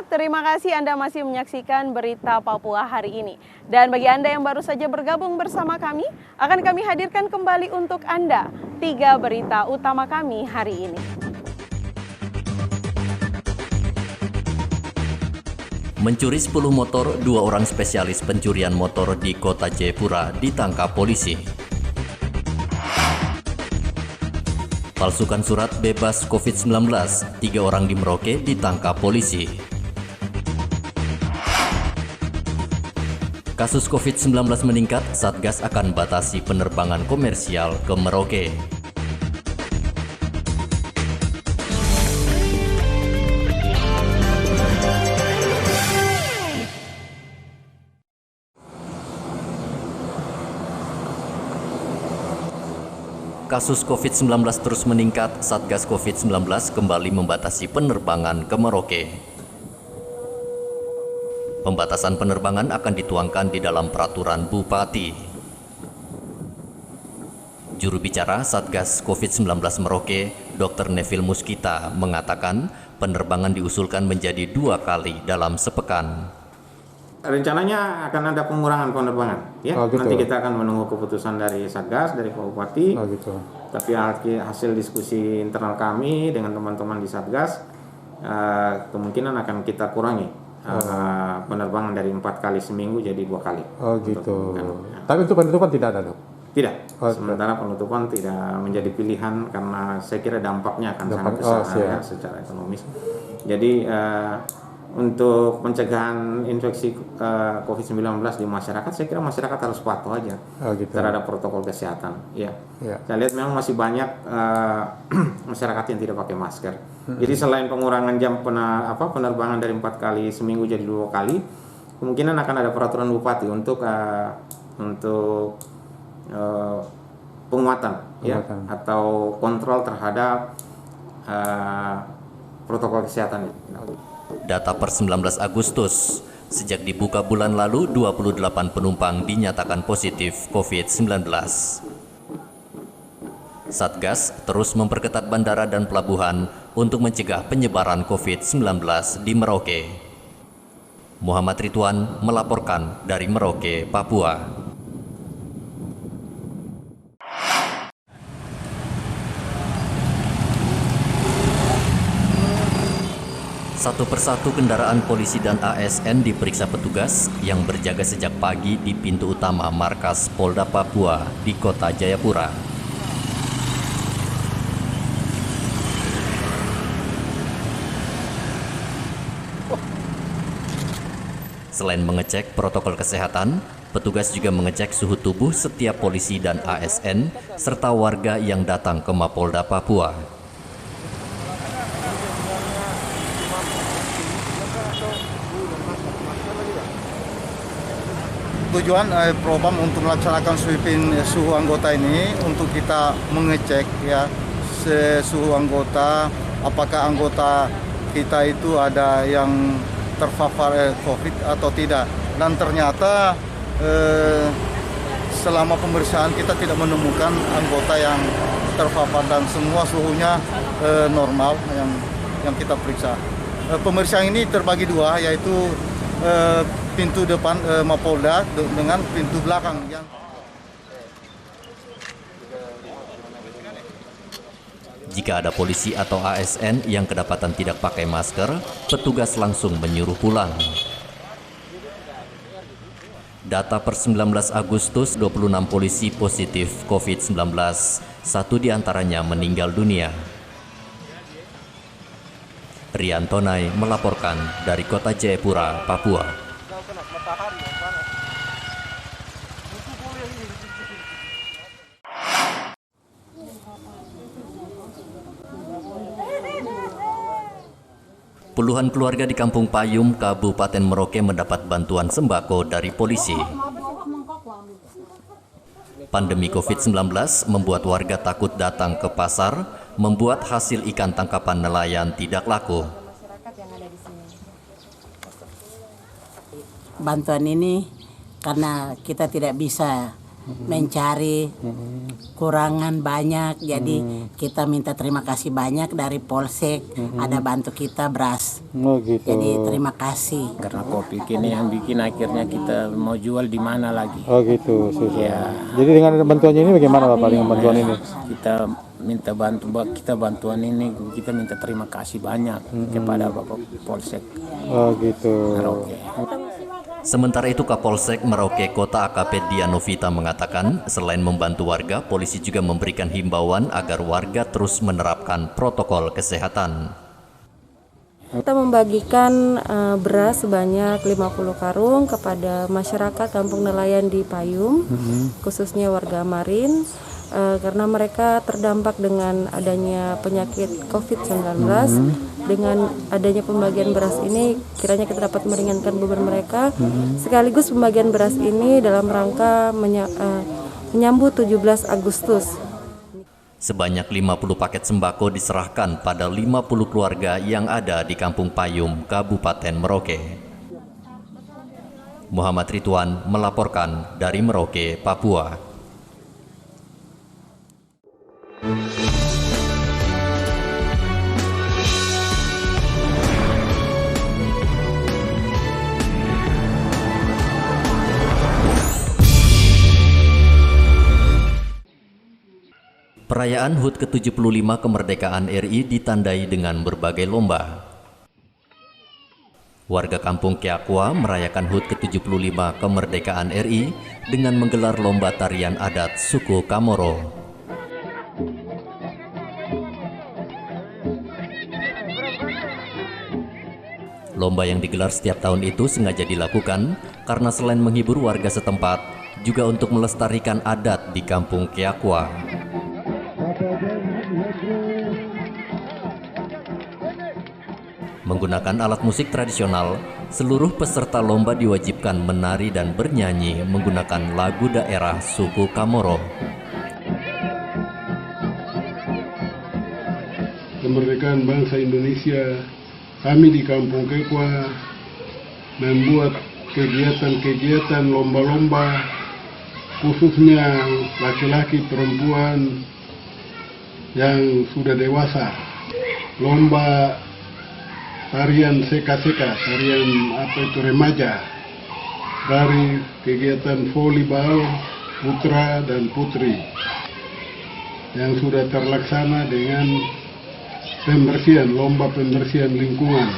terima kasih Anda masih menyaksikan Berita Papua hari ini. Dan bagi Anda yang baru saja bergabung bersama kami, akan kami hadirkan kembali untuk Anda 3 berita utama kami hari ini. Mencuri 10 motor, 2 orang spesialis pencurian motor di Kota Jayapura ditangkap polisi. Palsukan surat bebas COVID-19, 3 orang di Merauke ditangkap polisi. Kasus COVID-19 meningkat, Satgas akan batasi penerbangan komersial ke Merauke. Kasus COVID-19 terus meningkat, Satgas COVID-19 kembali membatasi penerbangan ke Merauke. Pembatasan penerbangan akan dituangkan di dalam peraturan Bupati. Juru bicara Satgas COVID-19 Merauke, Dr. Neville Muskita, mengatakan penerbangan diusulkan menjadi 2 kali dalam sepekan. Rencananya akan ada pengurangan penerbangan, ya. Gitu. Nanti kita akan menunggu keputusan dari Satgas, dari Pak Bupati. Gitu. Tapi hasil diskusi internal kami dengan teman-teman di Satgas, kemungkinan akan kita kurangi penerbangan dari 4 kali seminggu jadi 2 kali. Gitu. Tapi untuk penutupan tidak ada, dok? Tidak. Sementara penutupan tidak menjadi pilihan karena saya kira dampaknya akan sangat besar secara ekonomis. Jadi untuk pencegahan infeksi COVID-19 di masyarakat, saya kira masyarakat harus patuh aja terhadap protokol kesehatan. Ya. Saya lihat memang masih banyak masyarakat yang tidak pakai masker. Jadi selain pengurangan jam penerbangan dari 4 kali seminggu jadi 2 kali, kemungkinan akan ada peraturan Bupati untuk penguatan, ya, atau kontrol terhadap protokol kesehatan. Data per 19 Agustus, sejak dibuka bulan lalu 28 penumpang dinyatakan positif COVID-19. Satgas terus memperketat bandara dan pelabuhan untuk mencegah penyebaran COVID-19 di Merauke. Muhammad Ridwan melaporkan dari Merauke, Papua. Satu persatu kendaraan polisi dan ASN diperiksa petugas yang berjaga sejak pagi di pintu utama markas Polda Papua di Kota Jayapura. Selain mengecek protokol kesehatan, petugas juga mengecek suhu tubuh setiap polisi dan ASN serta warga yang datang ke Mapolda Papua. Tujuan Propam untuk melaksanakan sweeping suhu anggota ini untuk kita mengecek, ya, suhu anggota, apakah anggota kita itu ada yang terpapar COVID atau tidak. Dan ternyata selama pemeriksaan kita tidak menemukan anggota yang terpapar dan semua suhunya normal yang kita periksa. Pemeriksaan ini terbagi 2, yaitu pintu depan Mapolda dengan pintu belakang. Jika ada polisi atau ASN yang kedapatan tidak pakai masker, petugas langsung menyuruh pulang. Data per 19 Agustus, 26 polisi positif COVID-19, 1 diantaranya meninggal dunia. Rian Tonai melaporkan dari Kota Jayapura, Papua. Puluhan keluarga di Kampung Payum, Kabupaten Merauke mendapat bantuan sembako dari polisi. Pandemi COVID-19 membuat warga takut datang ke pasar, membuat hasil ikan tangkapan nelayan tidak laku. Bantuan ini karena kita tidak bisa mencari kurangan banyak. Jadi kita minta terima kasih banyak dari Polsek, ada bantu kita beras. Oh gitu. Jadi terima kasih. Karena COVID ini yang bikin akhirnya kita mau jual di mana lagi. Oh gitu, susah. Jadi dengan bantuannya ini bagaimana Bapak dengan bantuan ini? Kita minta bantuan ini, kita minta terima kasih banyak kepada Bapak Polsek Oh gitu. Merauke. Sementara itu Kapolsek Merauke Kota AKP Dianovita mengatakan selain membantu warga, polisi juga memberikan himbauan agar warga terus menerapkan protokol kesehatan. Kita membagikan beras sebanyak 50 karung kepada masyarakat Kampung Nelayan di Payung, khususnya warga Marin, karena mereka terdampak dengan adanya penyakit COVID-19. Dengan adanya pembagian beras ini, kiranya kita dapat meringankan beban mereka. Sekaligus pembagian beras ini dalam rangka menyambut 17 Agustus. Sebanyak 50 paket sembako diserahkan pada 50 keluarga yang ada di Kampung Payung, Kabupaten Merauke. Muhammad Ridwan melaporkan dari Merauke, Papua. Perayaan HUT ke-75 kemerdekaan RI ditandai dengan berbagai lomba. Warga kampung Keakwa merayakan HUT ke-75 kemerdekaan RI dengan menggelar lomba tarian adat suku Kamoro. Lomba yang digelar setiap tahun itu sengaja dilakukan karena selain menghibur warga setempat, juga untuk melestarikan adat di kampung Keakwa. Menggunakan alat musik tradisional, seluruh peserta lomba diwajibkan menari dan bernyanyi menggunakan lagu daerah suku Kamoro. Kemerdekaan bangsa Indonesia, kami di Kampung Keakwa membuat kegiatan-kegiatan lomba-lomba, khususnya laki-laki perempuan yang sudah dewasa. Lomba tarian seka-seka, tarian remaja, dari kegiatan volleyball putra dan putri yang sudah terlaksana dengan pembersihan, lomba pembersihan lingkungan.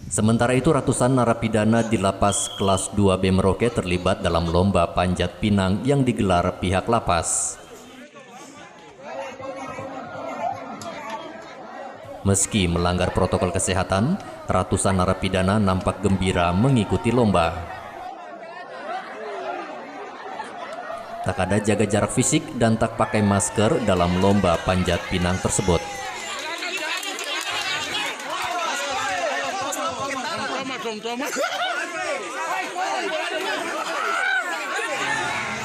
Sementara itu ratusan narapidana di lapas kelas 2B Merauke terlibat dalam lomba panjat pinang yang digelar pihak lapas. Meski melanggar protokol kesehatan, ratusan narapidana nampak gembira mengikuti lomba. Tak ada jaga jarak fisik dan tak pakai masker dalam lomba panjat pinang tersebut.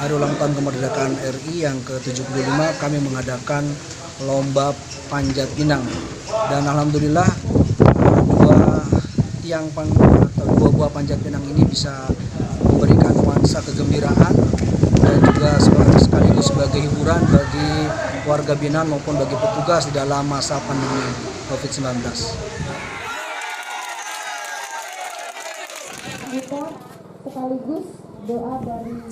Hari ulang tahun kemerdekaan RI yang ke-75 kami mengadakan lomba panjat pinang, dan alhamdulillah dua buah panjat pinang ini bisa memberikan nuansa kegembiraan dan juga sekaligus sebagai hiburan bagi warga binaan maupun bagi petugas di dalam masa pandemi COVID-19.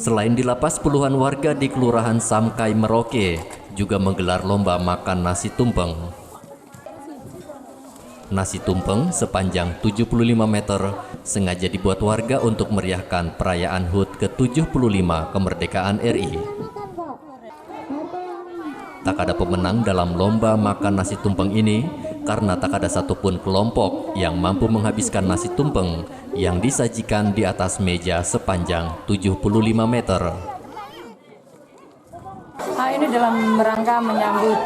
Selain di lapas, puluhan warga di Kelurahan Samkai Merauke juga menggelar lomba makan nasi tumpeng. Nasi tumpeng sepanjang 75 meter sengaja dibuat warga untuk meriahkan perayaan HUT ke-75 kemerdekaan RI. Tak ada pemenang dalam lomba makan nasi tumpeng ini karena tak ada satupun kelompok yang mampu menghabiskan nasi tumpeng yang disajikan di atas meja sepanjang 75 meter. Ini dalam rangka menyambut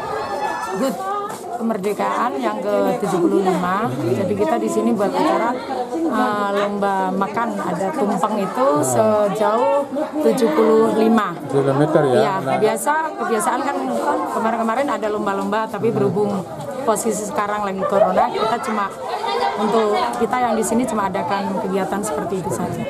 HUT kemerdekaan yang ke-75. Jadi kita di sini buat acara lomba makan, ada tumpeng itu sejauh 75 kilometer ya. Ya, kebiasaan kan kemarin-kemarin ada lomba-lomba, tapi berhubung posisi sekarang lagi corona, kita cuma untuk kita yang di sini cuma adakan kegiatan seperti itu saja.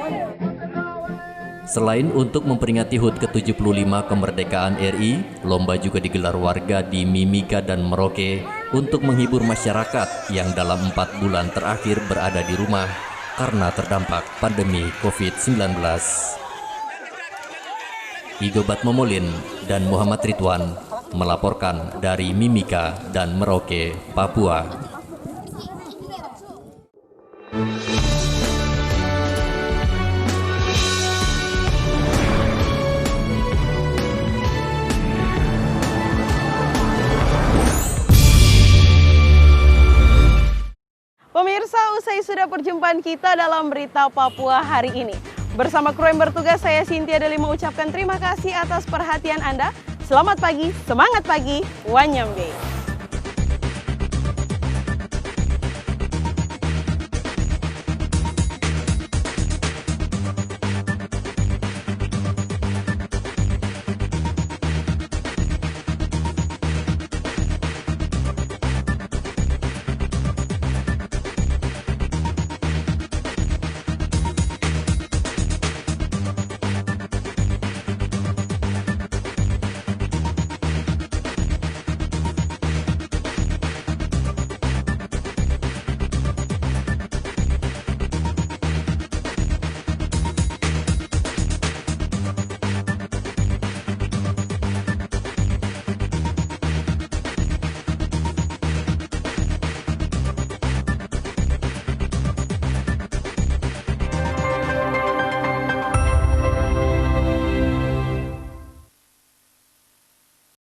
Selain untuk memperingati HUT ke-75 kemerdekaan RI, lomba juga digelar warga di Mimika dan Merauke untuk menghibur masyarakat yang dalam 4 bulan terakhir berada di rumah karena terdampak pandemi COVID-19. Igo Batmomolin dan Muhammad Ridwan melaporkan dari Mimika dan Merauke, Papua. Pemirsa, usai sudah perjumpaan kita dalam Berita Papua hari ini. Bersama kru yang bertugas, saya Cynthia Deli mengucapkan terima kasih atas perhatian Anda. Selamat pagi, semangat pagi, Wanyambe.